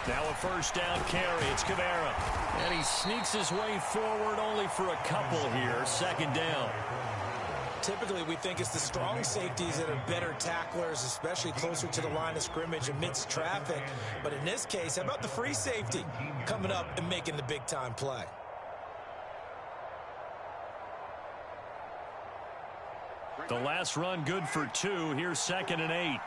Now a first down carry. It's Kamara. And he sneaks his way forward only for a couple here. Second down. Typically, we think it's the strong safeties that are better tacklers, especially closer to the line of scrimmage amidst traffic. But in this case, how about the free safety coming up and making the big-time play? The last run good for 2. Here's 2nd and 8.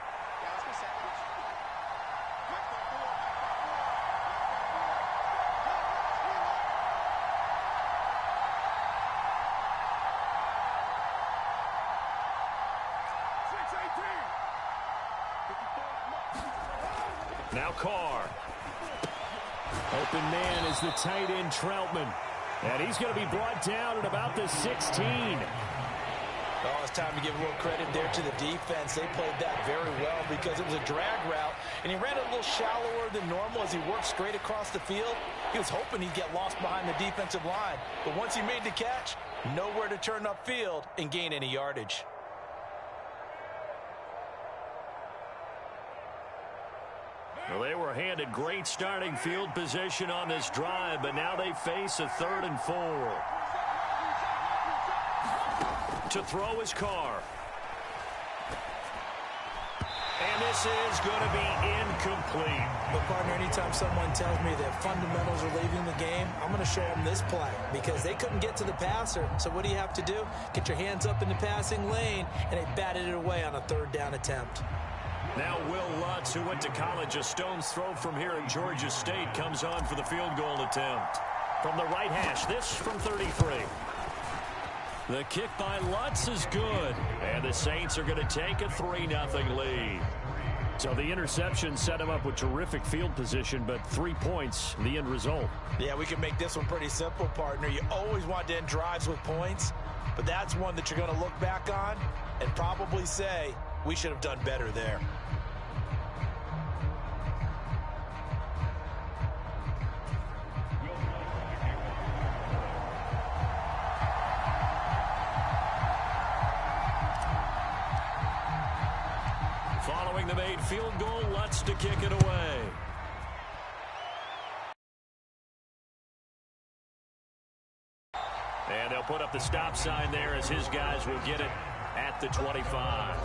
Now Carr. Open man is the tight end Troutman. And he's going to be brought down at about the 16. Oh, it's time to give a little credit there to the defense. They played that very well because it was a drag route, and he ran it a little shallower than normal as he worked straight across the field. He was hoping he'd get lost behind the defensive line, but once he made the catch, nowhere to turn upfield and gain any yardage. Well, they were handed great starting field position on this drive, but now they face a 3rd and 4. To throw his Carr. And this is going to be incomplete. But, partner, anytime someone tells me that fundamentals are leaving the game, I'm going to show them this play because they couldn't get to the passer. So what do you have to do? Get your hands up in the passing lane, and they batted it away on a 3rd down attempt. Now Will Lutz, who went to college a stone's throw from here at Georgia State, comes on for the field goal attempt. From the right hash, this from 33. The kick by Lutz is good. And the Saints are going to take a 3-0 lead. So the interception set him up with terrific field position, but 3 points, the end result. Yeah, we can make this one pretty simple, partner. You always want to end drives with points, but that's one that you're going to look back on and probably say, we should have done better there. Following the made field goal, Lutz to kick it away. And they'll put up the stop sign there as his guys will get it at the 25.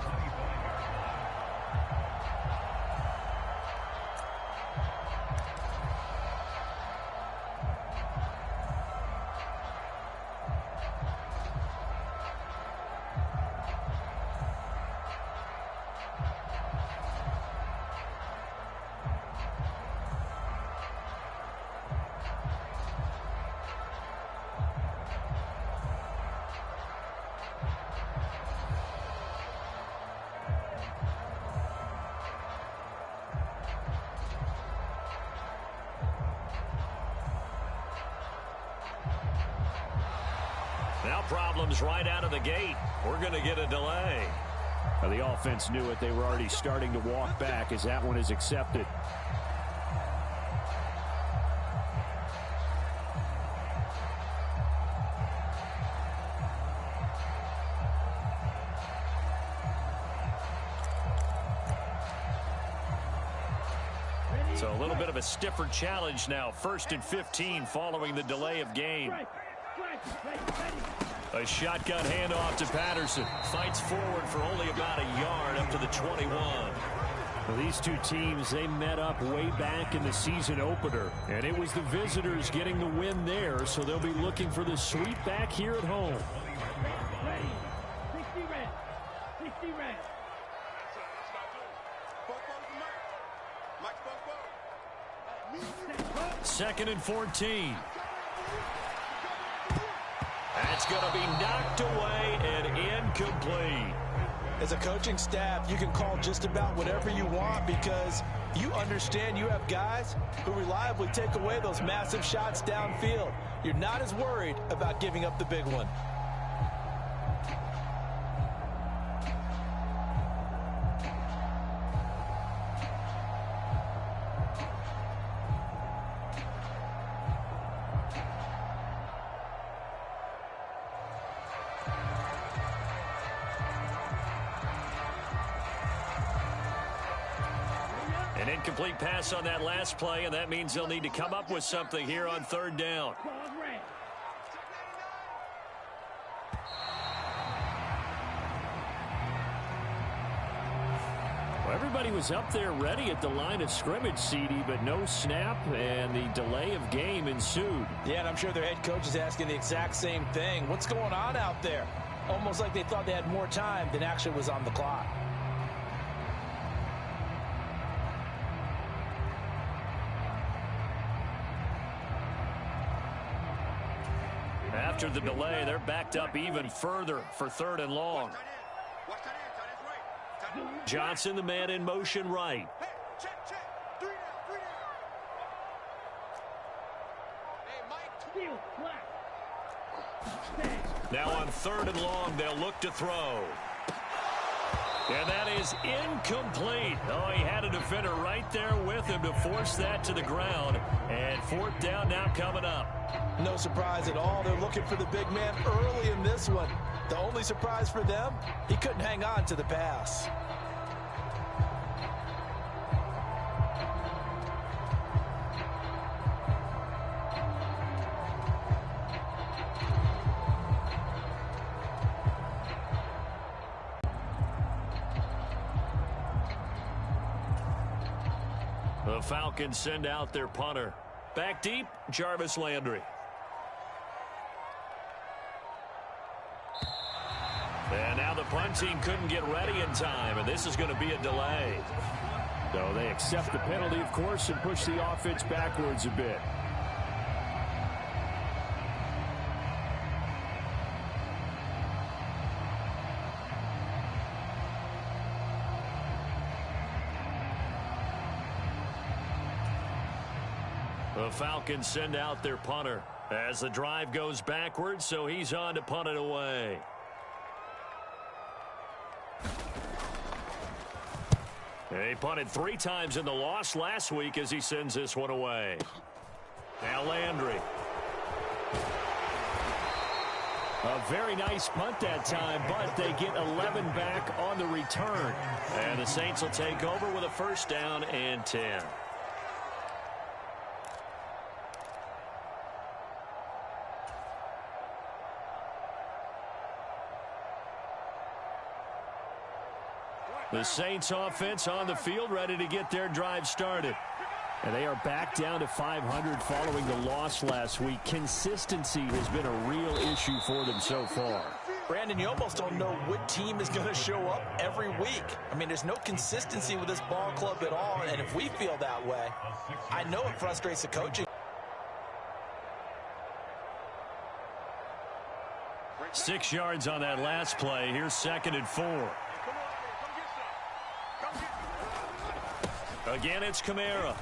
Now problems right out of the gate. We're going to get a delay. Well, the offense knew it. They were already starting to walk back as that one is accepted. So a little bit of a stiffer challenge now. 1st and 15 following the delay of game. A shotgun handoff to Patterson. Fights forward for only about a yard up to the 21. Well, these two teams, they met up way back in the season opener. And it was the visitors getting the win there, so they'll be looking for the sweep back here at home. Ready. 60 red. 60 red. 2nd and 14. That's going to be knocked away and incomplete. As a coaching staff, you can call just about whatever you want because you understand you have guys who reliably take away those massive shots downfield. You're not as worried about giving up the big one. An incomplete pass on that last play, and that means they'll need to come up with something here on third down. Ball's red. Well, everybody was up there ready at the line of scrimmage, CD, but no snap, and the delay of game ensued. Yeah, and I'm sure their head coach is asking the exact same thing. What's going on out there? Almost like they thought they had more time than actually was on the clock. After the delay, they're backed up even further for third and long. Johnson, the man in motion right. Steal, black. Now on third and long, they'll look to throw. And that is incomplete. Oh, he had a defender right there with him to force that to the ground. And fourth down now coming up. No surprise at all. They're looking for the big man early in this one. The only surprise for them, he couldn't hang on to the pass. The Falcons send out their punter. Back deep, Jarvis Landry. And now the punt team couldn't get ready in time, and this is going to be a delay. So they accept the penalty, of course, and push the offense backwards a bit. The Falcons send out their punter as the drive goes backwards, so he's on to punt it away. He punted 3 times in the loss last week as he sends this one away. Now Landry. A very nice punt that time, but they get 11 back on the return. And the Saints will take over with a first down and 10. The Saints offense on the field, ready to get their drive started. And they are back down to 500 following the loss last week. Consistency has been a real issue for them so far. Brandon, you almost don't know what team is going to show up every week. I mean, there's no consistency with this ball club at all, and if we feel that way, I know it frustrates the coaching. 6 yards on that last play. Here's 2nd and 4. Again, it's Kamara.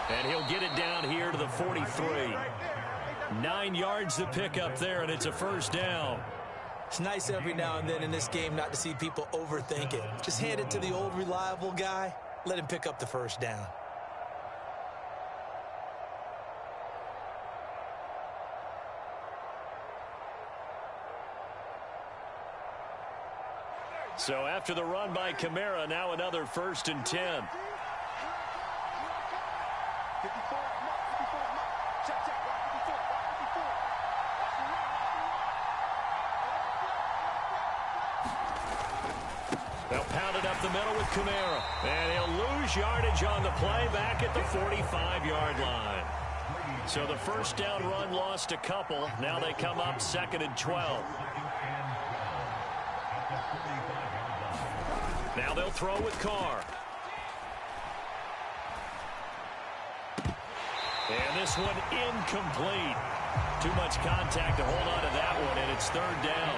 And he'll get it down here to the 43. 9 yards to pick up there, and it's a first down. It's nice every now and then in this game not to see people overthink it. Just hand it to the old reliable guy. Let him pick up the first down. So after the run by Kamara, now another 1st and 10. They'll pound it up the middle with Kamara. And he'll lose yardage on the play back at the 45-yard line. So the first down run lost a couple. Now they come up 2nd and 12. Now they'll throw with Carr. And this one incomplete. Too much contact to hold on to that one, and it's 3rd down.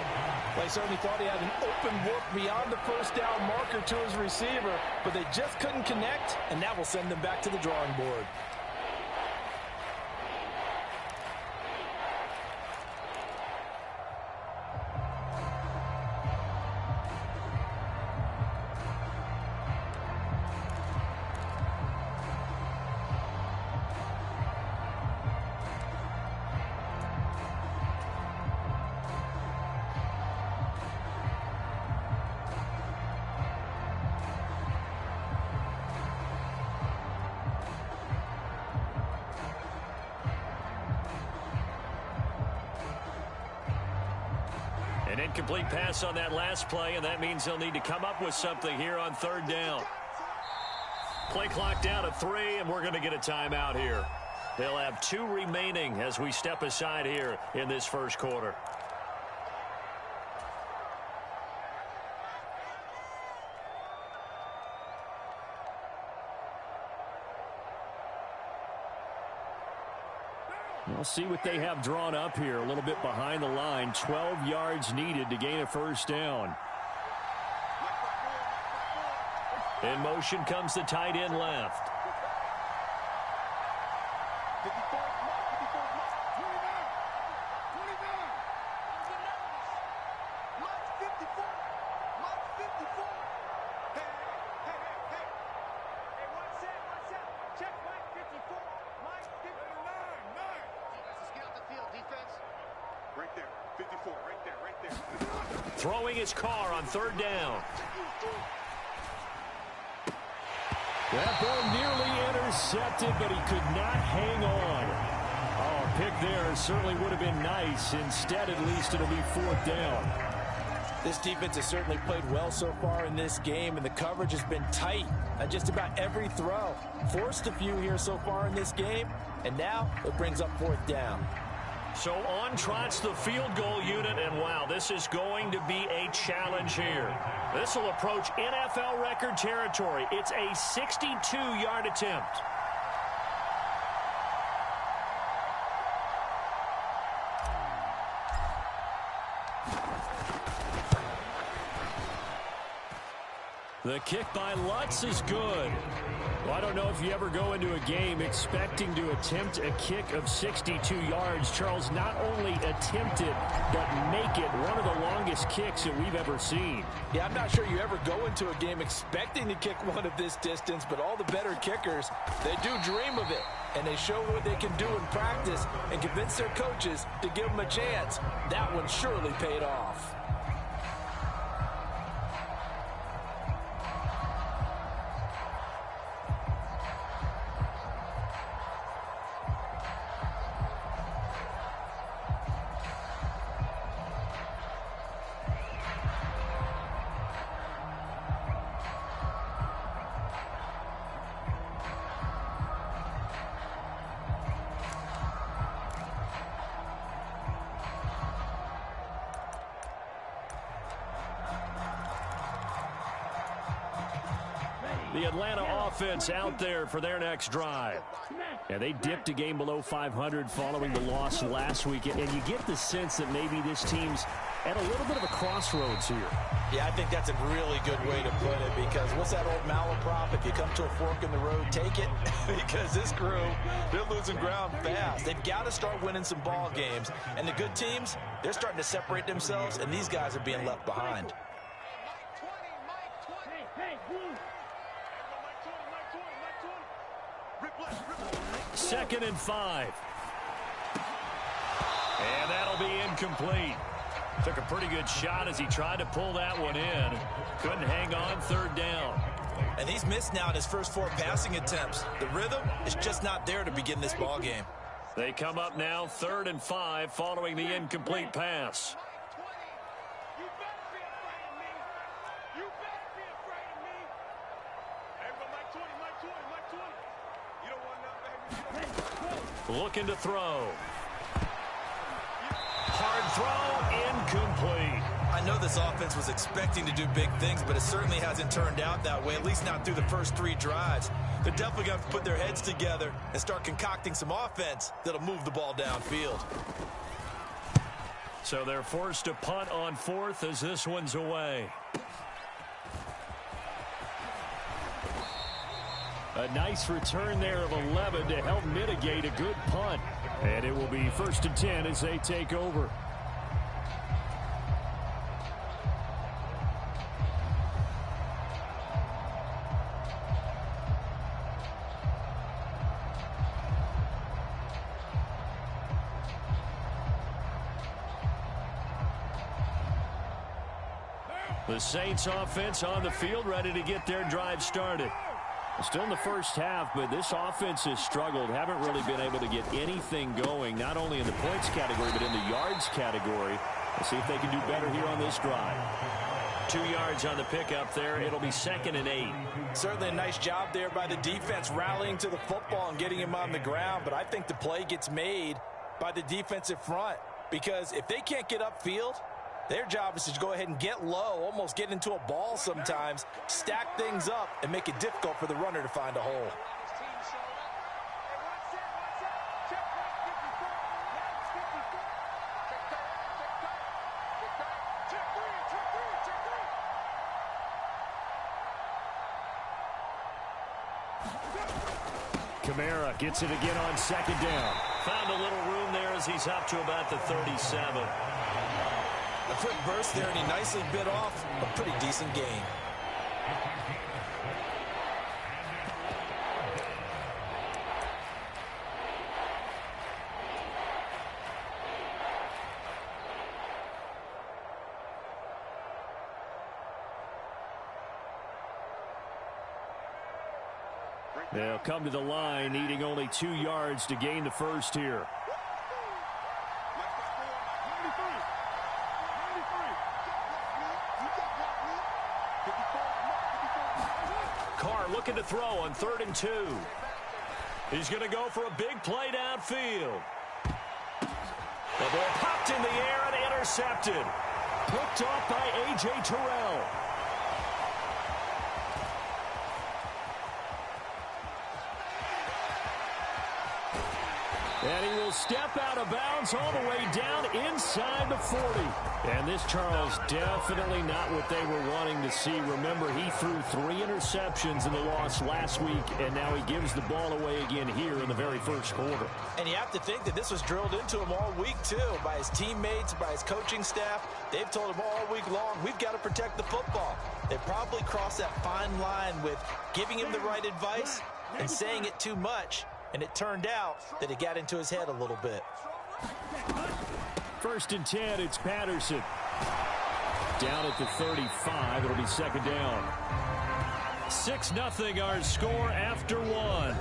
They certainly thought he had an open look beyond the first down marker to his receiver, but they just couldn't connect, and that will send them back to the drawing board. An incomplete pass on that last play, and that means they'll need to come up with something here on third down. Play clock down to 3, and we're going to get a timeout here. They'll have 2 remaining as we step aside here in this first quarter. We'll see what they have drawn up here. A little bit behind the line. 12 yards needed to gain a first down. In motion comes the tight end left. Throwing his car on third down. That ball nearly intercepted, but he could not hang on. Oh, a pick there certainly would have been nice. Instead, at least, it'll be 4th down. This defense has certainly played well so far in this game, and the coverage has been tight at just about every throw. Forced a few here so far in this game, and now it brings up 4th down. So on trots the field goal unit, and wow, this is going to be a challenge here. This will approach NFL record territory. It's a 62-yard attempt. The kick by Lutz is good. Well, I don't know if you ever go into a game expecting to attempt a kick of 62 yards. Charles, not only attempt it, but make it one of the longest kicks that we've ever seen. Yeah, I'm not sure you ever go into a game expecting to kick one of this distance, but all the better kickers, they do dream of it. And they show what they can do in practice and convince their coaches to give them a chance. That one surely paid off. The Atlanta offense out there for their next drive. Yeah, they dipped a game below 500 following the loss last week, and you get the sense that maybe this team's at a little bit of a crossroads here. Yeah, I think that's a really good way to put it, because what's that old malaprop? If you come to a fork in the road, take it. Because this crew, they're losing ground fast. They've got to start winning some ball games. And the good teams, they're starting to separate themselves, and these guys are being left behind. Second and 5. And that'll be incomplete. Took a pretty good shot as he tried to pull that one in. Couldn't hang on, third down. And he's missed now in his first 4 passing attempts. The rhythm is just not there to begin this ball game. They come up now 3rd and 5 following the incomplete pass. Looking to throw. Hard throw, incomplete. I know this offense was expecting to do big things, but it certainly hasn't turned out that way, at least not through the first 3 drives. They're definitely going to put their heads together and start concocting some offense that'll move the ball downfield. So they're forced to punt on 4th as this one's away. A nice return there of 11 to help mitigate a good punt. And it will be 1st and 10 as they take over. The Saints offense on the field, ready to get their drive started. Still in the first half, but this offense has struggled. Haven't really been able to get anything going, not only in the points category, but in the yards category. Let's see if they can do better here on this drive. 2 yards on the pickup there. It'll be 2nd and 8. Certainly a nice job there by the defense rallying to the football and getting him on the ground. But I think the play gets made by the defensive front, because if they can't get upfield, their job is to go ahead and get low, almost get into a ball sometimes, stack things up, and make it difficult for the runner to find a hole. Kamara gets it again on 2nd down. Found a little room there as he's up to about the 37. A quick burst there, and he nicely bit off a pretty decent gain. They'll come to the line, needing only 2 yards to gain the first here. Carr looking to throw on 3rd and 2. He's going to go for a big play downfield. The ball popped in the air and intercepted. Picked off by A.J. Terrell. And he will step out of bounds all the way down inside the 40. And this, Charles, definitely not what they were wanting to see. Remember, he threw 3 interceptions in the loss last week, and now he gives the ball away again here in the very first quarter. And you have to think that this was drilled into him all week, too, by his teammates, by his coaching staff. They've told him all week long, we've got to protect the football. They probably crossed that fine line with giving him the right advice and saying it too much. And it turned out that it got into his head a little bit. 1st and 10, it's Patterson. Down at the 35, it'll be 2nd down. 6-0 our score after 1.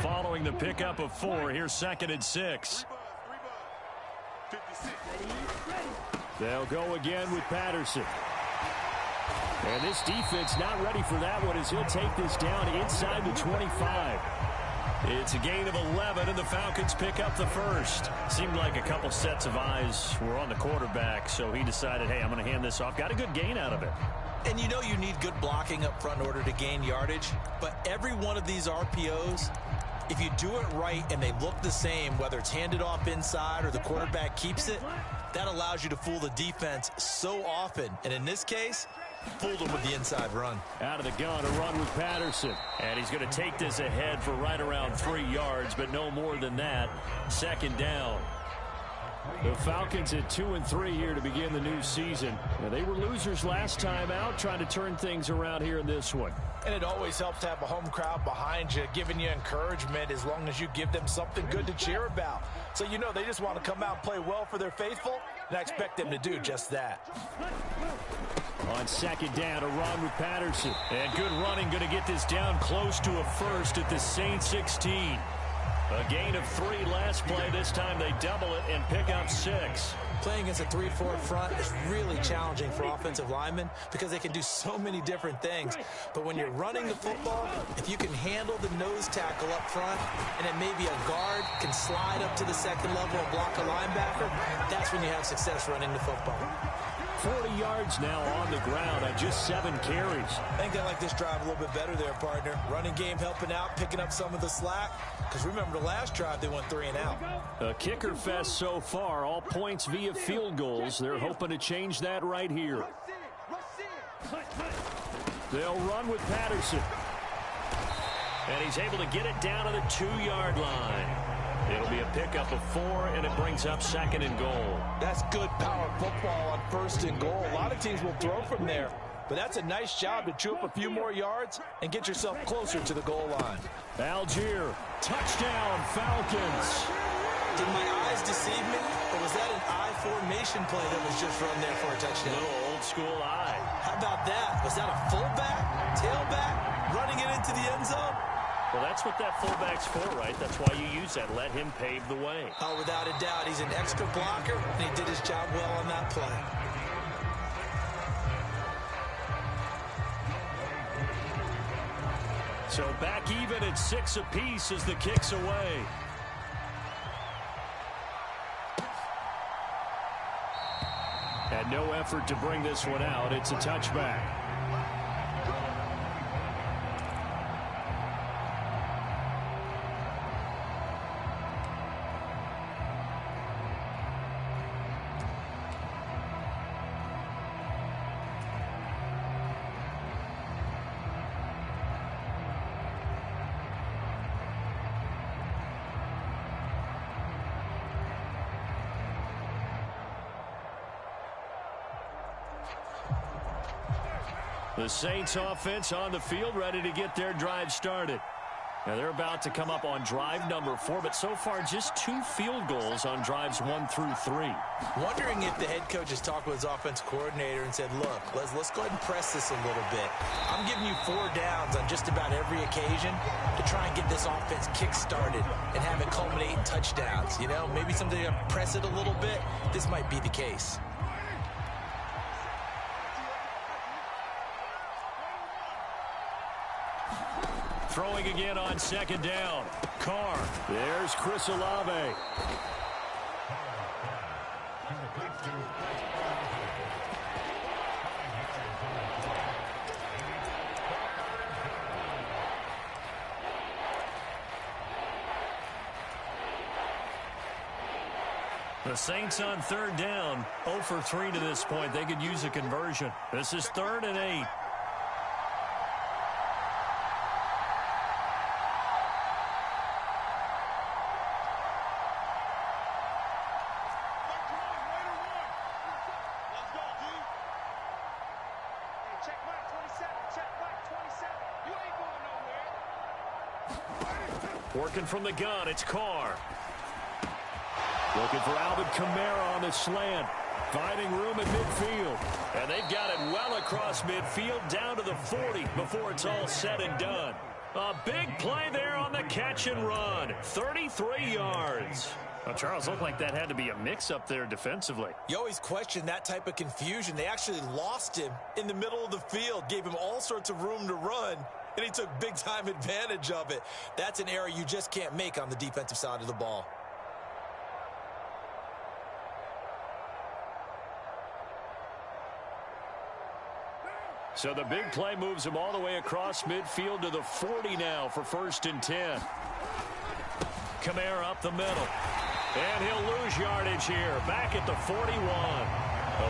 Following the pickup of 4, here's 2nd and 6. They'll go again with Patterson. And this defense not ready for that one as he'll take this down inside the 25. It's a gain of 11, and the Falcons pick up the first. Seemed like a couple sets of eyes were on the quarterback, so he decided, hey, I'm going to hand this off. Got a good gain out of it. And you know you need good blocking up front in order to gain yardage, but every one of these RPOs, if you do it right and they look the same, whether it's handed off inside or the quarterback keeps it, that allows you to fool the defense so often. And in this case, fooled them with the inside run. Out of the gun, a run with Patterson. And he's going to take this ahead for right around 3 yards, but no more than that. 2nd down. The Falcons at 2-3 here to begin the new season. Now, they were losers last time out, trying to turn things around here in this one. And it always helps to have a home crowd behind you, giving you encouragement as long as you give them something good to cheer about. So you know they just want to come out and play well for their faithful, and I expect them to do just that. On 2nd down, a run with Patterson. And good running, going to get this down close to a first at the Saint 16. A gain of 3 last play. This time they double it and pick up 6. Playing against a 3-4 front is really challenging for offensive linemen because they can do so many different things. But when you're running the football, if you can handle the nose tackle up front and then maybe a guard can slide up to the 2nd level and block a linebacker, that's when you have success running the football. 40 yards now on the ground on just 7 carries. I think they like this drive a little bit better there, partner. Running game helping out, picking up some of the slack. Because remember the last drive, they went 3 and out. A kicker fest so far, all points via field goals. They're hoping to change that right here. They'll run with Patterson. And he's able to get it down to the 2-yard line. It'll be a pickup of 4, and it brings up 2nd and goal. That's good power football on 1st and goal. A lot of teams will throw from there, but that's a nice job to chew up a few more yards and get yourself closer to the goal line. Algier, touchdown, Falcons. Did my eyes deceive me, or was that an I formation play that was just run there for a touchdown? A little old school eye. How about that? Was that a fullback, tailback, running it into the end zone? Well, that's what that fullback's for, right? That's why you use that. Let him pave the way. Oh, without a doubt. He's an extra blocker, and he did his job well on that play. So back even at 6 apiece as the kick's away. And no effort to bring this one out. It's a touchback. The Saints offense on the field, ready to get their drive started. Now they're about to come up on drive number 4, but so far just 2 field goals on drives 1 through 3. Wondering if the head coach has talked with his offense coordinator and said, look, let's go ahead and press this a little bit. I'm giving you 4 downs on just about every occasion to try and get this offense kick-started and have it culminate in touchdowns. You know, maybe something to press it a little bit. This might be the case. Throwing again on 2nd down. Carr. There's Chris Olave. The Saints on 3rd down. 0 for 3 to this point. They could use a conversion. This is 3rd and 8. Working from the gun, it's Carr. Looking for Alvin Kamara on the slant. Finding room at midfield. And they've got it well across midfield down to the 40 before it's all said and done. A big play there on the catch and run. 33 yards. Well, Charles, looked like that had to be a mix-up there defensively. You always question that type of confusion. They actually lost him in the middle of the field, gave him all sorts of room to run, and he took big-time advantage of it. That's an error you just can't make on the defensive side of the ball. So the big play moves him all the way across midfield to the 40 now for 1st and 10. Kamara up the middle. And he'll lose yardage here. Back at the 41.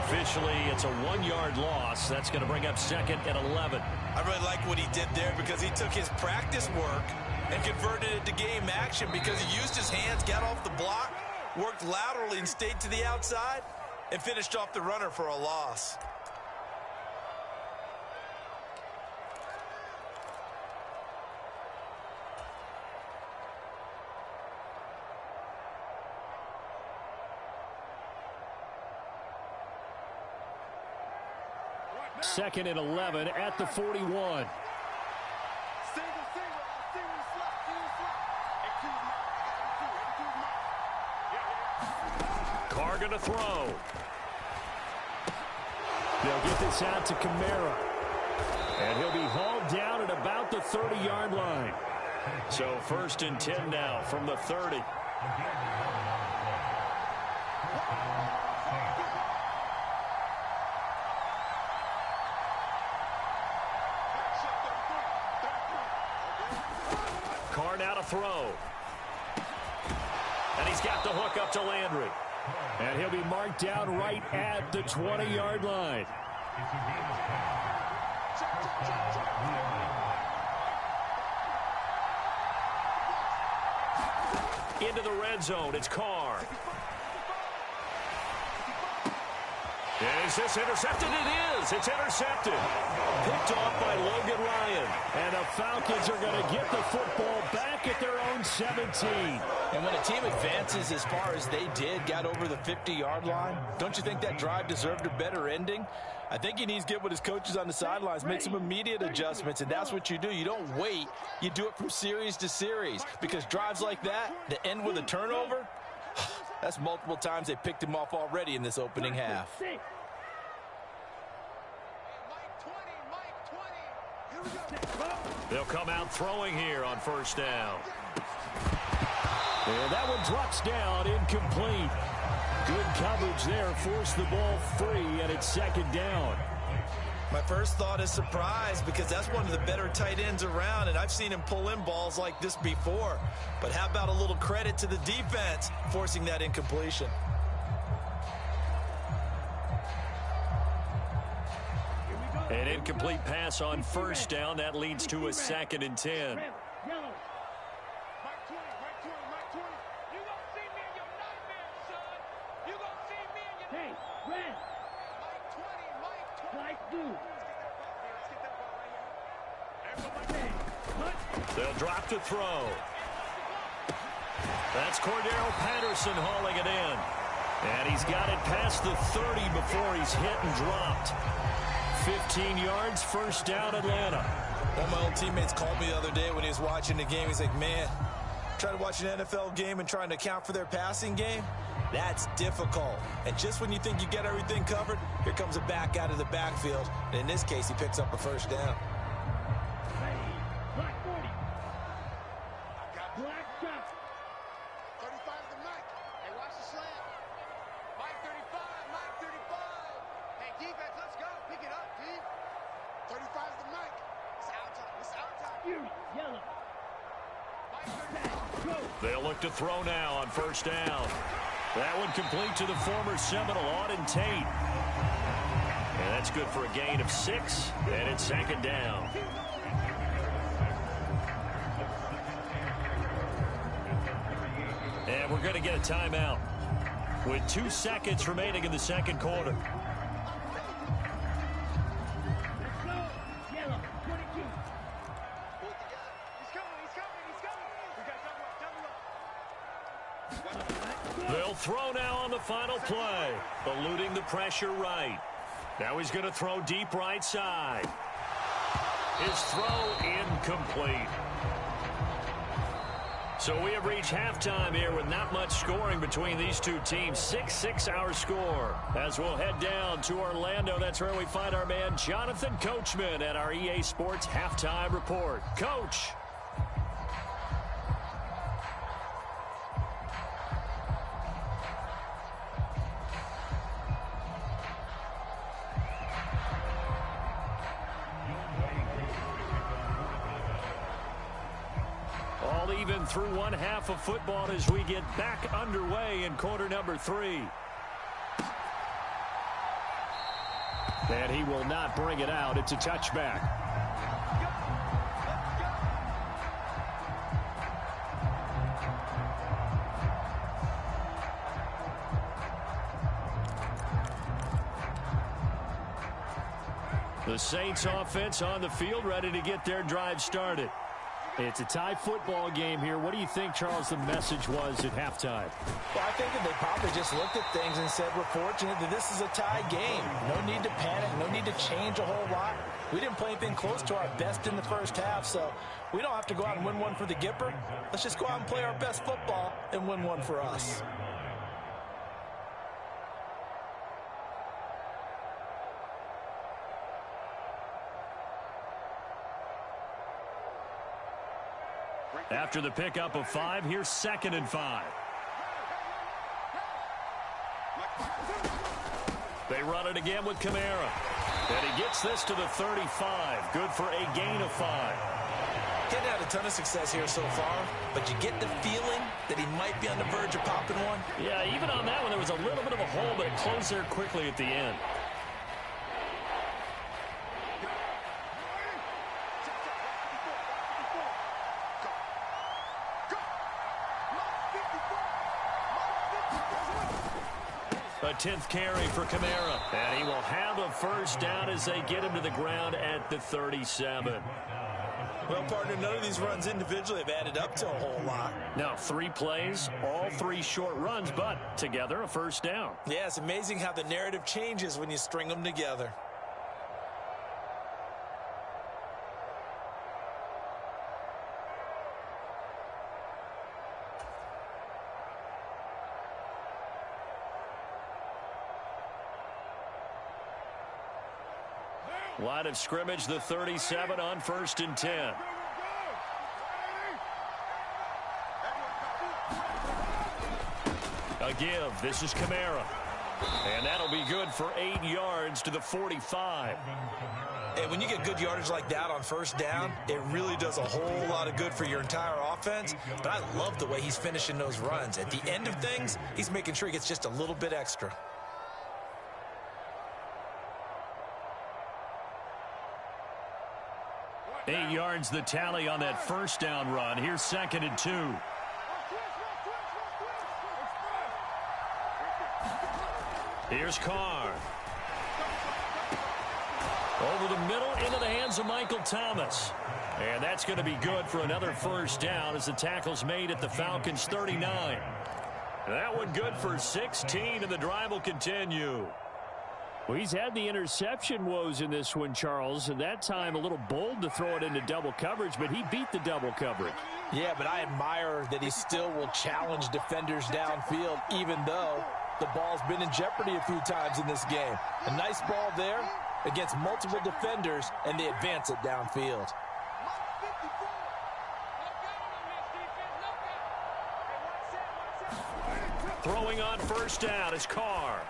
Officially, it's a 1-yard loss. That's going to bring up 2nd and 11. I really like what he did there because he took his practice work and converted it to game action because he used his hands, got off the block, worked laterally and stayed to the outside, and finished off the runner for a loss. Second and 11 at the 41. Carr going to throw. They'll get this out to Kamara. And he'll be hauled down at about the 30-yard line. So 1st and 10 now from the 30. Carr now to throw. And he's got the hook up to Landry. And he'll be marked down right at the 20-yard line. Into the red zone, it's Carr. Is this intercepted? It is. It's intercepted. Picked off by Logan Ryan. And the Falcons are going to get the football back 17. And when a team advances as far as they did, got over the 50-yard line, don't you think that drive deserved a better ending? I think he needs to get with his coaches on the sidelines, make some immediate adjustments, and that's what you do. You don't wait. You do it from series to series, because drives like that end with a turnover, that's multiple times they picked him off already in this opening half. They'll come out throwing here on first down. And that one drops down, incomplete. Good coverage there, forced the ball free, and it's second down. My first thought is surprise, because that's one of the better tight ends around, and I've seen him pull in balls like this before. But how about a little credit to the defense forcing that incompletion? An incomplete pass on first down. That leads to a 2nd and 10. They'll drop to throw. That's Cordero Patterson hauling it in. And he's got it past the 30 before he's hit and dropped. 15 yards, first down, Atlanta. One of my old teammates called me the other day when he was watching the game. He's like, man, trying to watch an NFL game and trying to account for their passing game, that's difficult. And just when you think you get everything covered, here comes a back out of the backfield. And in this case, he picks up a first down. They'll look to throw now on first down. That one complete to the former Seminole, Auden Tate. And that's good for a gain of 6, and it's second down. And we're going to get a timeout with 2 seconds remaining in the second quarter. They'll throw now on the final play, eluding the pressure right. Now he's going to throw deep right side. His throw incomplete. So we have reached halftime here with not much scoring between these two teams. 6-6 our score. As we'll head down to Orlando, that's where we find our man Jonathan Coachman at our EA Sports Halftime Report. Coach. Even through one half of football as we get back underway in quarter number 3. And he will not bring it out. It's a touchback. The Saints offense on the field, ready to get their drive started. It's a tie football game here. What do you think, Charles, the message was at halftime? Well, I think that they probably just looked at things and said, we're fortunate that this is a tie game. No need to panic. No need to change a whole lot. We didn't play anything close to our best in the first half, so we don't have to go out and win one for the Gipper. Let's just go out and play our best football and win one for us. After the pickup of 5, here's 2nd and 5. They run it again with Kamara. And he gets this to the 35. Good for a gain of 5. Getting had a ton of success here so far, but you get the feeling that he might be on the verge of popping one. Yeah, even on that one, there was a little bit of a hole, but it closed there quickly at the end. A 10th carry for Kamara. And he will have a first down as they get him to the ground at the 37. Well, partner, none of these runs individually have added up to a whole lot. Now 3 plays, all 3 short runs, but together a first down. Yeah, it's amazing how the narrative changes when you string them together. Line of scrimmage, the 37 on 1st and 10. A give. This is Kamara. And that'll be good for 8 yards to the 45. And when you get good yardage like that on first down, it really does a whole lot of good for your entire offense. But I love the way he's finishing those runs. At the end of things, he's making sure he gets just a little bit extra. Eight yards the tally on that first down run. Here's 2nd and 2. Here's Carr. Over the middle into the hands of Michael Thomas. And that's going to be good for another first down as the tackle's made at the Falcons' 39. That one good for 16, and the drive will continue. Well, he's had the interception woes in this one, Charles, and that time a little bold to throw it into double coverage, but he beat the double coverage. Yeah, but I admire that he still will challenge defenders downfield, even though the ball's been in jeopardy a few times in this game. A nice ball there against multiple defenders, and they advance it downfield. Throwing on first down is Carr.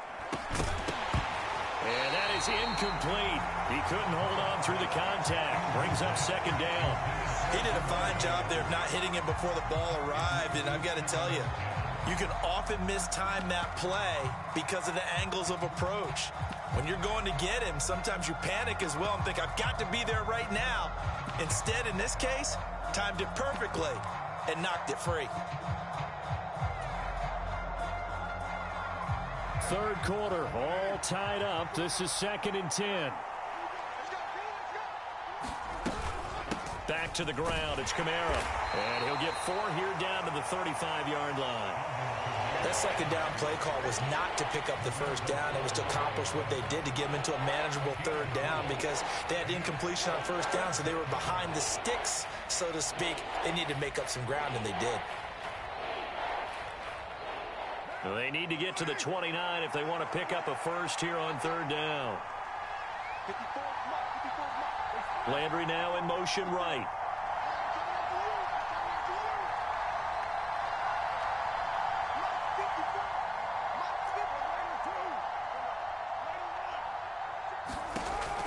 And that is incomplete. He couldn't hold on through the contact. Brings up 2nd down. He did a fine job there of not hitting it before the ball arrived, and I've got to tell you, you can often mistime that play because of the angles of approach. When you're going to get him, sometimes you panic as well and think, I've got to be there right now. Instead, in this case, timed it perfectly and knocked it free. 3rd quarter, all tied up. This is 2nd and 10. Back to the ground. It's Kamara. And he'll get 4 here down to the 35-yard line. That 2nd down play call was not to pick up the first down. It was to accomplish what they did to get them into a manageable 3rd down because they had incompletion on first down, so they were behind the sticks, so to speak. They needed to make up some ground, and they did. They need to get to the 29 if they want to pick up a first here on 3rd down. Landry now in motion right.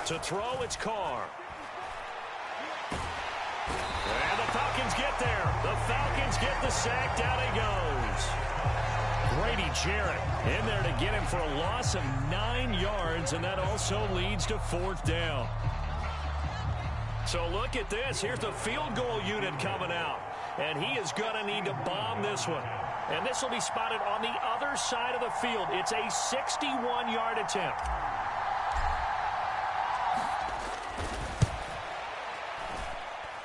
To throw, it's Carr. And the Falcons get there. The Falcons get the sack. Down he goes. Grady Jarrett in there to get him for a loss of 9 yards, and that also leads to 4th down. So look at this. Here's the field goal unit coming out, and he is going to need to bomb this one. And this will be spotted on the other side of the field. It's a 61-yard attempt.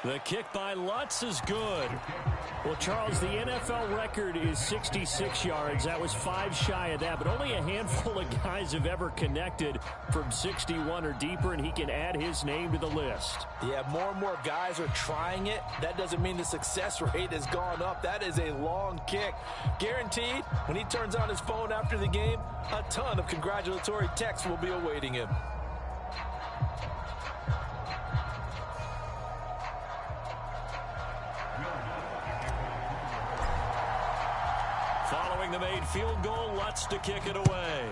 The kick by Lutz is good. Well, Charles, the NFL record is 66 yards. That was 5 shy of that, but only a handful of guys have ever connected from 61 or deeper, and he can add his name to the list. Yeah, more and more guys are trying it. That doesn't mean the success rate has gone up. That is a long kick. Guaranteed, when he turns on his phone after the game, a ton of congratulatory texts will be awaiting him. Following the made field goal, Lutz to kick it away.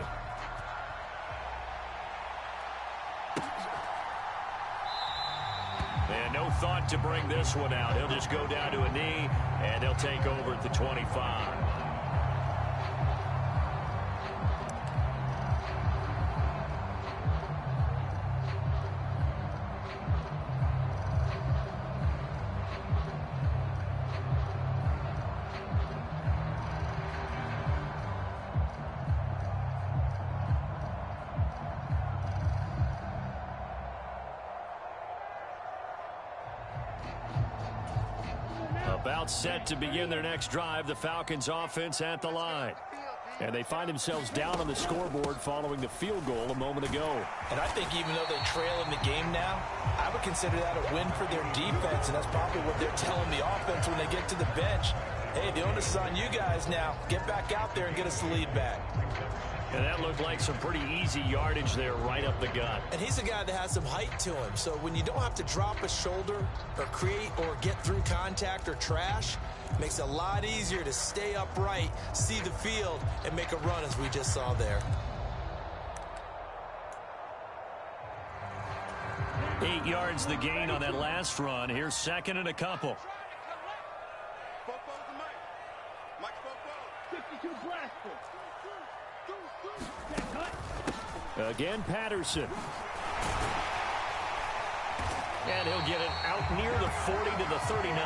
And no thought to bring this one out. He'll just go down to a knee, and he'll take over at the 25. About set to begin their next drive, the Falcons offense at the line. And they find themselves down on the scoreboard following the field goal a moment ago. And I think even though they trail in the game now, I would consider that a win for their defense, and that's probably what they're telling the offense when they get to the bench. Hey, the onus is on you guys now. Get back out there and get us the lead back. And that looked like some pretty easy yardage there right up the gut. And he's a guy that has some height to him. So when you don't have to drop a shoulder or create or get through contact or trash, it makes it a lot easier to stay upright, see the field, and make a run as we just saw there. 8 yards the gain on that last run. Here's second and a couple. Again, Patterson. And he'll get it out near the 40 to the 39.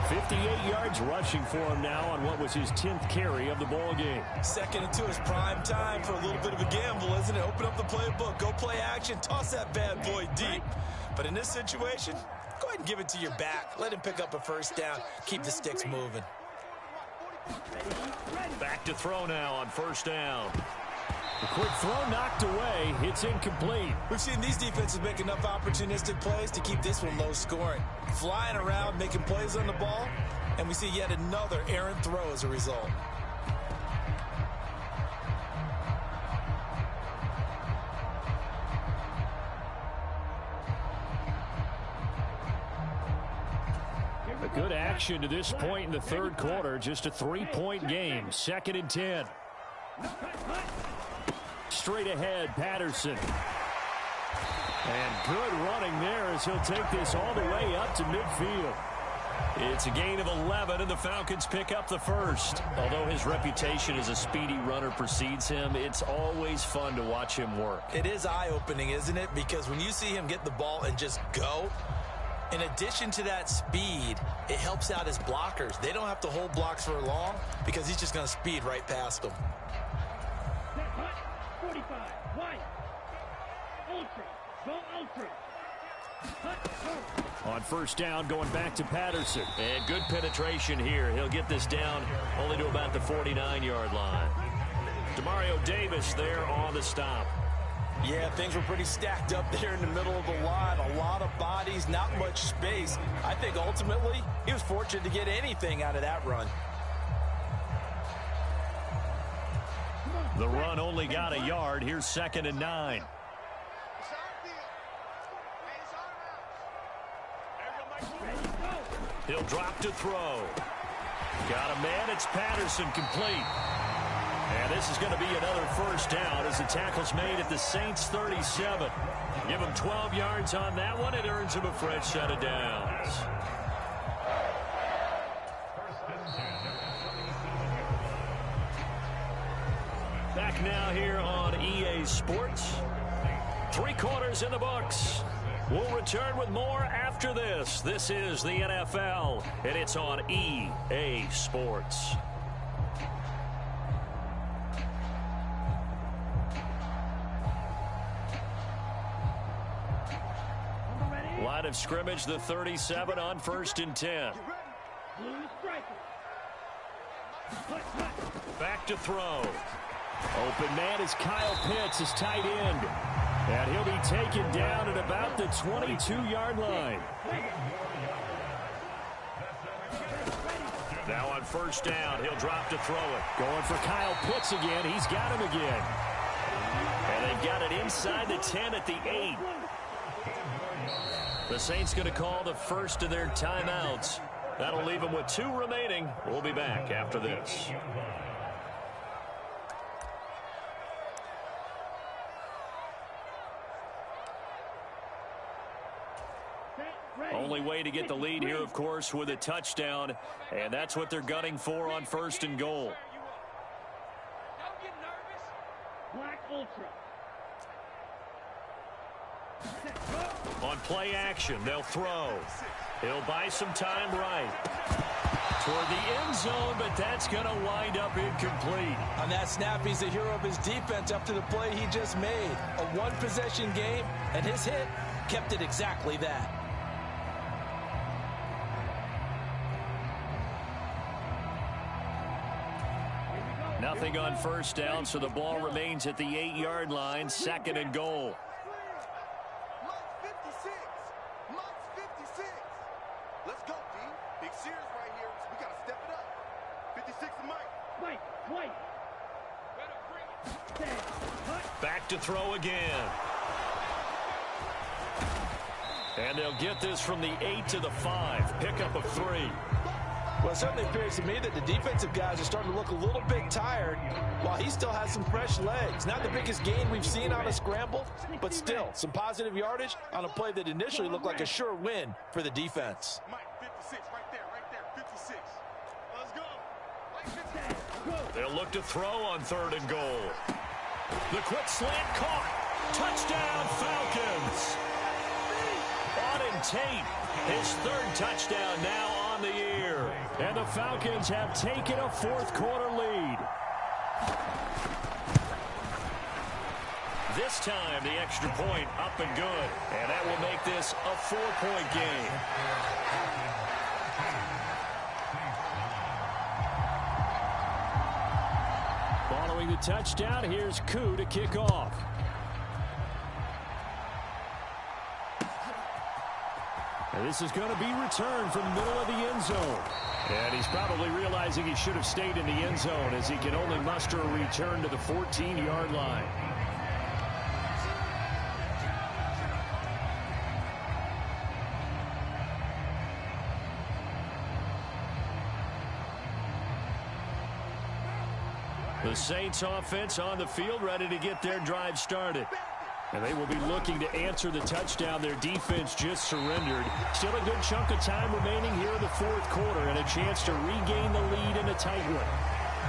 58 yards rushing for him now on what was his 10th carry of the ball game. Second into his prime time for a little bit of a gamble, isn't it? Open up the playbook, go play action, toss that bad boy deep. But in this situation, go ahead and give it to your back. Let him pick up a first down. Keep the sticks moving. Back to throw now on first down. The quick throw knocked away. It's incomplete. We've seen these defenses make enough opportunistic plays to keep this one low scoring. Flying around, making plays on the ball, and we see yet another errant throw as a result. A good action to this point in the third quarter. Just a 3-point game. 2nd and 10. Straight ahead, Patterson. And good running there as he'll take this all the way up to midfield. It's a gain of 11, and the Falcons pick up the first. Although his reputation as a speedy runner precedes him, it's always fun to watch him work. It is eye-opening, isn't it? Because when you see him get the ball and just go, in addition to that speed, it helps out his blockers. They don't have to hold blocks for long because he's just going to speed right past them. 45, wide, ultra, go ultra. On first down, going back to Patterson. And good penetration here. He'll get this down only to about the 49-yard line. Demario Davis there on the stop. Yeah, things were pretty stacked up there in the middle of the line. A lot of bodies, not much space. I think ultimately he was fortunate to get anything out of that run. The run only got a yard. Here's 2nd and 9. He'll drop to throw. Got a man. It's Patterson, complete. And this is going to be another first down as the tackle's made at the Saints 37. Give him 12 yards on that one. It earns him a fresh set of downs. Back now here on EA Sports. 3 quarters in the books. We'll return with more after this. This is the NFL, and it's on EA Sports. Line of scrimmage, the 37 on 1st and 10. Back to throw. Open man is Kyle Pitts, his tight end. And he'll be taken down at about the 22-yard line. Now on first down, he'll drop to throw it. Going for Kyle Pitts again. He's got him again. And they've got it inside the 10 at the 8. The Saints going to call the first of their timeouts. That'll leave them with 2 remaining. We'll be back after this. Only way to get the lead here, of course, with a touchdown, and that's what they're gunning for on 1st and goal. Black ultra. On play action, they'll throw. He'll buy some time right toward the end zone, but that's going to wind up incomplete. On that snap, he's the hero of his defense up to the play he just made. A one-possession game, and his hit kept it exactly that. Nothing on first down, so the ball remains at the 8-yard line, 2nd and goal. Mike's 56. Mike's 56. Let's go, D. Big Sears right here. We got to step it up. 56 to Mike. White. Back to throw again. And they'll get this from the 8 to the 5. Pickup of 3. Well, it certainly appears to me that the defensive guys are starting to look a little bit tired while he still has some fresh legs. Not the biggest gain we've seen on a scramble, but still some positive yardage on a play that initially looked like a sure win for the defense. Mike, 56, right there, 56. Let's go. Mike, 56. They'll look to throw on 3rd and goal. The quick slant caught. Touchdown, Falcons. Auden Tate, his 3rd touchdown now on the year. And the Falcons have taken a 4th quarter lead. This time, the extra point up and good. And that will make this a 4-point game. Following the touchdown, here's Koo to kick off. And this is going to be returned from the middle of the end zone. And he's probably realizing he should have stayed in the end zone as he can only muster a return to the 14-yard line. The Saints offense on the field, ready to get their drive started. And they will be looking to answer the touchdown their defense just surrendered. Still a good chunk of time remaining here in the 4th quarter and a chance to regain the lead in a tight one.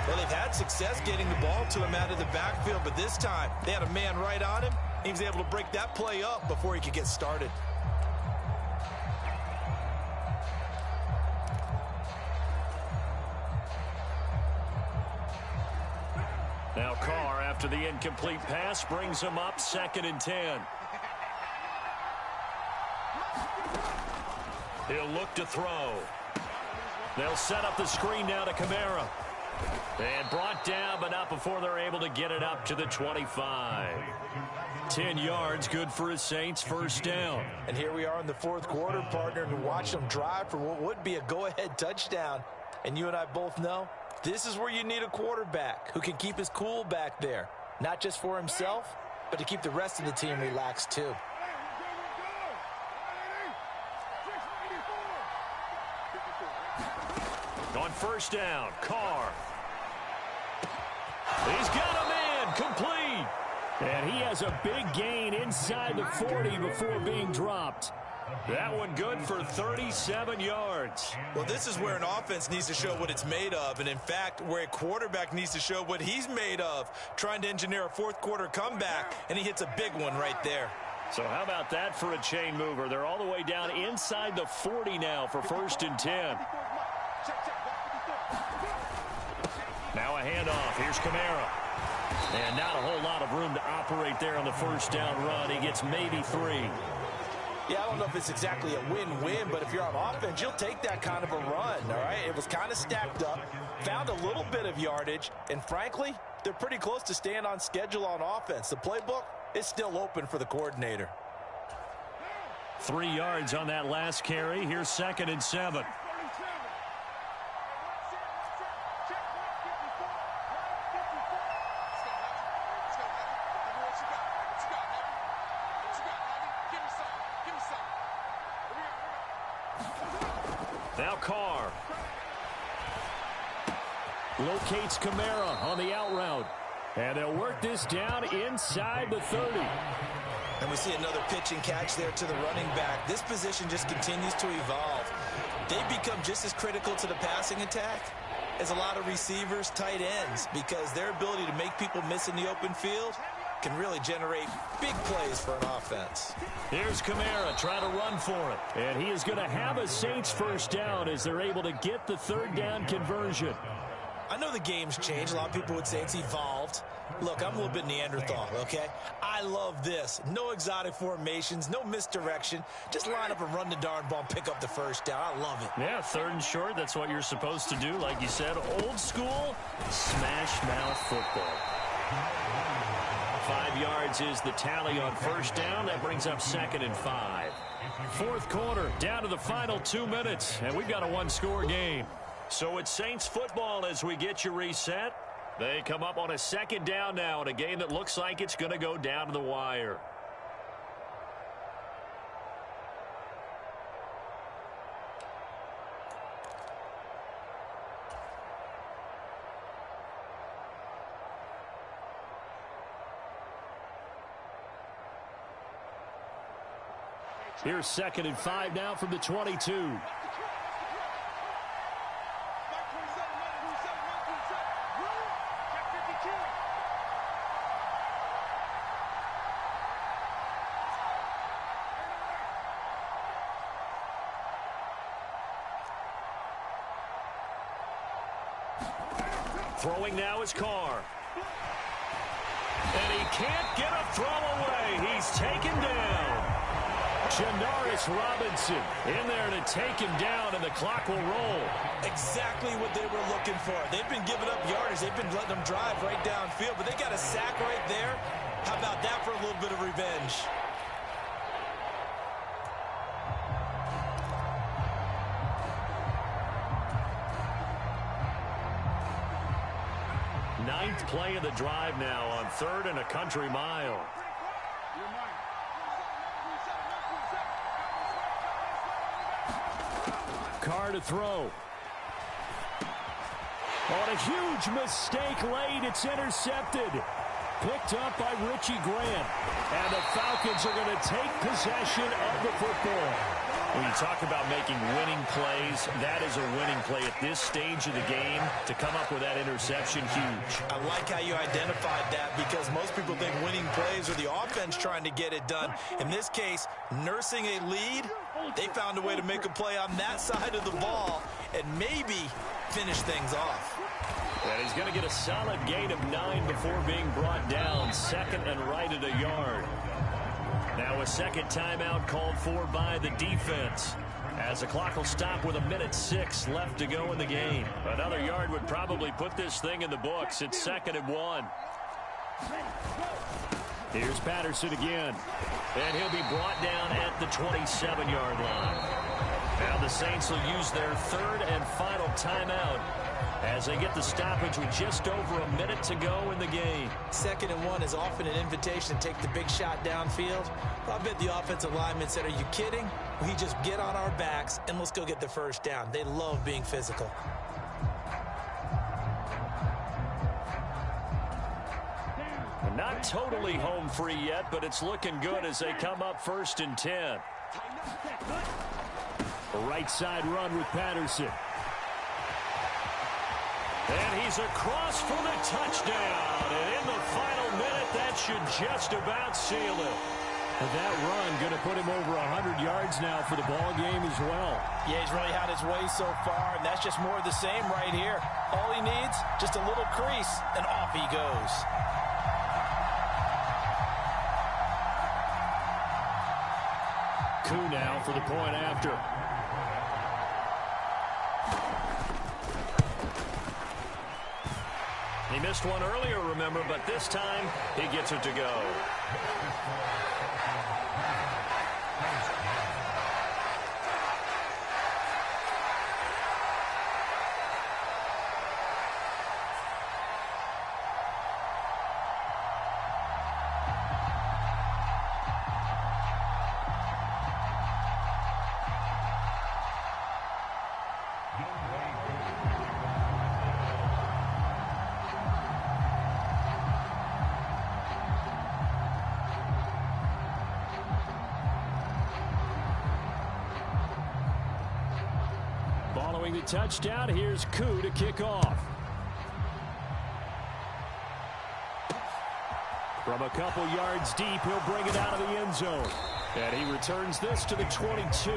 Well, they've had success getting the ball to him out of the backfield, but this time they had a man right on him. He was able to break that play up before he could get started. Now Carr, after the incomplete pass, brings him up 2nd and 10. He'll look to throw. They'll set up the screen now to Kamara. And brought down, but not before they're able to get it up to the 25. 10 yards, good for his Saints, 1st down. And here we are in the 4th quarter, partner, to watch them drive for what would be a go-ahead touchdown. And you and I both know this is where you need a quarterback who can keep his cool back there. Not just for himself, but to keep the rest of the team relaxed too. On 1st down, Carr. He's got a man, complete. And he has a big gain inside the 40 before being dropped. That one good for 37 yards. Well, this is where an offense needs to show what it's made of, and in fact, where a quarterback needs to show what he's made of, trying to engineer a 4th quarter comeback, and he hits a big one right there. So how about that for a chain mover? They're all the way down inside the 40 now for 1st and 10. Now a handoff. Here's Kamara. And not a whole lot of room to operate there on the 1st down run. He gets maybe 3. Yeah, I don't know if it's exactly a win-win, but if you're on offense, you'll take that kind of a run, all right? It was kind of stacked up, found a little bit of yardage, and frankly, they're pretty close to staying on schedule on offense. The playbook is still open for the coordinator. 3 yards on that last carry. Here's 2nd and 7. Now Carr. Locates Kamara on the out route. And they'll work this down inside the 30. And we see another pitch and catch there to the running back. This position just continues to evolve. They've become just as critical to the passing attack as a lot of receivers, tight ends, because their ability to make people miss in the open field can really generate big plays for an offense. Here's Kamara trying to run for it. And he is going to have a Saints 1st down as they're able to get the 3rd down conversion. I know the game's changed. A lot of people would say it's evolved. Look, I'm a little bit Neanderthal, okay? I love this. No exotic formations, no misdirection. Just line up and run the darn ball and pick up the first down. I love it. Yeah, 3rd and short, that's what you're supposed to do. Like you said, old school, smash mouth football. 5 yards is the tally on first down. That brings up 2nd and 5. 4th quarter, down to the final 2 minutes, and we've got a one-score game. So it's Saints football as we get you reset. They come up on a 2nd down now in a game that looks like it's going to go down to the wire. Here's 2nd and 5 now from the 22. Throwing now is Carr. And he can't get a throw away. He's taken down. Janaris Robinson in there to take him down, and the clock will roll. Exactly what they were looking for. They've been giving up yardage. They've been letting them drive right downfield, but they got a sack right there. How about that for a little bit of revenge? Ninth play of the drive now on 3rd and a country mile. Carr to throw. On a huge mistake late, it's intercepted. Picked up by Richie Grant. And the Falcons are going to take possession of the football. When you talk about making winning plays, that is a winning play at this stage of the game. To come up with that interception, huge. I like how you identified that, because most people think winning plays are the offense trying to get it done. In this case, nursing a lead, they found a way to make a play on that side of the ball and maybe finish things off. And he's going to get a solid gain of 9 before being brought down. 2nd and right at a yard. Now a 2nd timeout called for by the defense, as the clock will stop with 1:06 left to go in the game. Another yard would probably put this thing in the books. It's 2nd and 1. Here's Patterson again. And he'll be brought down at the 27-yard line. Now the Saints will use their 3rd and final timeout as they get the stoppage with just over a minute to go in the game. 2nd and 1 is often an invitation to take the big shot downfield. I bet the offensive linemen said, are you kidding? We just get on our backs and let's go get the first down. They love being physical. Not totally home free yet, but it's looking good as they come up 1st and 10. A right side run with Patterson. And he's across for the touchdown. And in the final minute, that should just about seal it. And that run going to put him over 100 yards now for the ball game as well. Yeah, he's really had his way so far, and that's just more of the same right here. All he needs, just a little crease, and off he goes. Koo now for the point after. He missed one earlier, remember, but this time he gets it to go. Following the touchdown, here's Koo to kick off. From a couple yards deep, he'll bring it out of the end zone. And he returns this to the 22.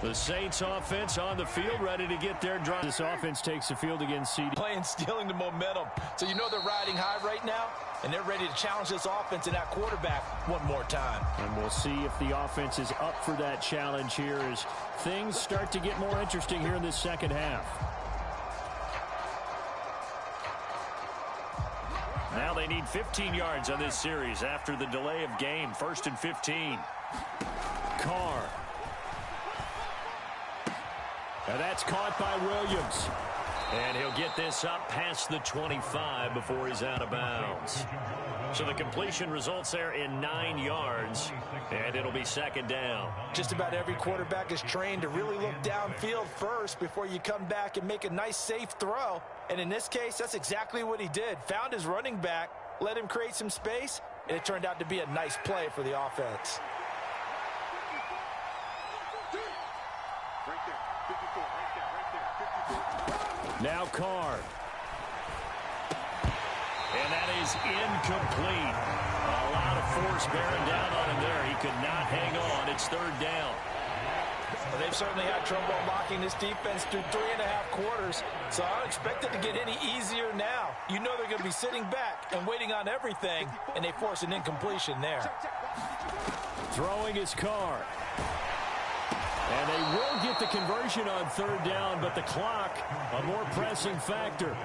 The Saints offense on the field, ready to get their drive. This offense takes the field against CD. Playing, stealing the momentum. So you know they're riding high right now, and they're ready to challenge this offense and that quarterback one more time. And we'll see if the offense is up for that challenge here as things start to get more interesting here in this second half. Now they need 15 yards on this series after the delay of game. 1st and 15. Carr. And that's caught by Williams. And he'll get this up past the 25 before he's out of bounds. So the completion results there in 9 yards, and it'll be 2nd down. Just about every quarterback is trained to really look downfield first before you come back and make a nice, safe throw. And in this case, that's exactly what he did. Found his running back, let him create some space, and it turned out to be a nice play for the offense. Right there. 54. Right there. 54. Now Carr. And that is incomplete. A lot of force bearing down on him there. He could not hang on. It's 3rd down. Well, they've certainly had trouble unlocking this defense through 3.5 quarters, so I don't expect it to get any easier now. You know they're going to be sitting back and waiting on everything, and they force an incompletion there. Throwing his Carr. And they will get the conversion on 3rd down, but the clock, a more pressing factor.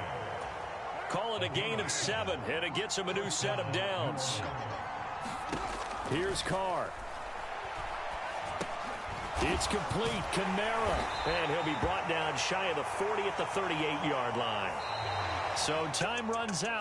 Call it a gain of 7, and it gets him a new set of downs. Here's Carr. It's complete. Kamara. And he'll be brought down shy of the 40 at the 38-yard line. So time runs out.